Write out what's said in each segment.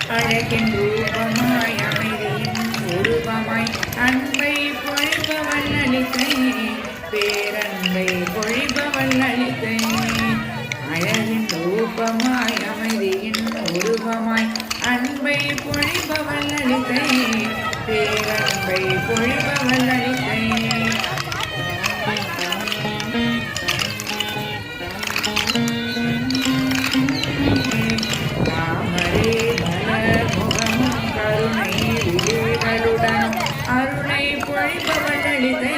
அழகின் ரூபமாய் அமைதியின் உருவமாய் அன்பை பொழிபவள் அளித்தை பேரன்பை பொழிபவள் அளித்தை அழகின் ரூபமாய் அமைதியின் உருவமாய் அன்பை பொழிபவள் அளித்தை பேரன்பை பொழிபவள் அளித்தை தாமரை மலர் முகமும் கருணை விழிகளுடன் அருளை பொழிபவள் அளித்தை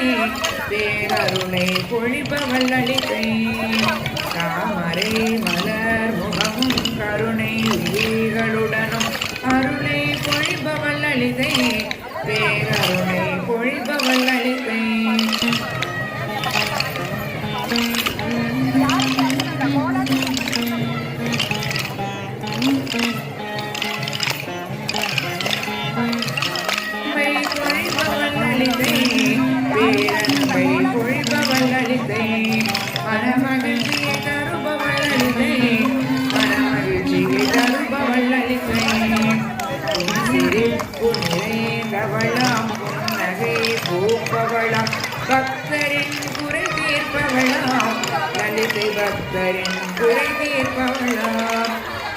பேரருளை பொழிபவள் அளித்தை தாமரை மலர் முகமும் கருணை விழிகளுடனும் அருளை பொழிபவள் அளித்தை பேரருளை பொழிபவள் அளித்தை பேரன்பை பொழிபவள் அளித்தை மனமகிழ்ச்சியை தருபவள் அளித்தை மனமகிழ்ச்சியை தருபவள் அளித்தை சிரிப்பு நிறைந்தவளாம் புன்னகை பூப்பவளாம் பக்தரின் குறை தீர்ப்பவளாம் லலிதை பக்தரின் குறை தீர்ப்பவளாம்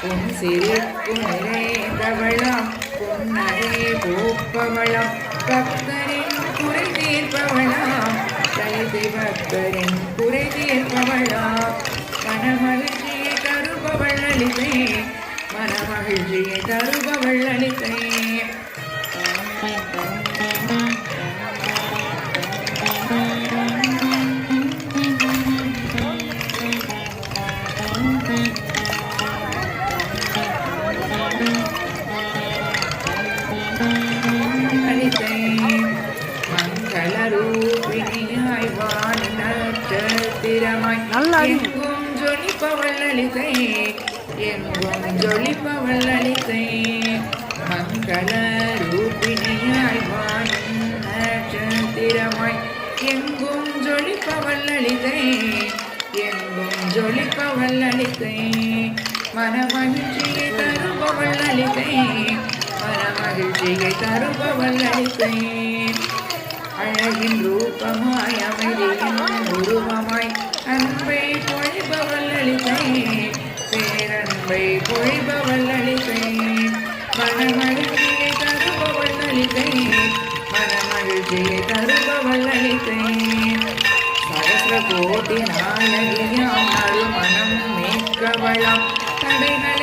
உன் சிரிப்பு நிறைந்தவளாம் புன்னகை பூப்பவளாம் பக்தரின் குறை தீர்ப்பவளாம் லலிதை பக்தரின் குறை தீர்ப்பவளாம் மனமகிழ்ச்சியை தருபவள் அளித்தை மனமகிழ்ச்சியை தருபவள் அளித்தை மங்களரூபிணியாய் வானில் நட்சத்திரமாய் எங்கும் ஜொலிப்பவள் அளித்தை எங்கும் ஜொலிப்பவள் அளித்தை மங்களரூபிணியாய் வானில் நட்சத்திரமாய் எங்கும் ஜொலிப்பவள் அளித்தை எங்கும் ஜொலிப்பவள் அளித்தை மனமகிழ்ச்சியை தருபவள் அளித்தை மனமகிழ்ச்சியை தருபவள் அளித்தை அழகின் ரூபமாய் அமைதியின் உருவமாய் அன்பை பொழிபவள் அளித்தை பேரன்பை பொழிபவள் அளித்தை மனமகிழ்ச்சியை தருபவள் அளித்தை மனமகிழ்ச்சியை தருபவள் அளித்தை சகஸ்ர கோடி நாயகியாம் நறுமணம் மேற்கவளாம் தடைகளை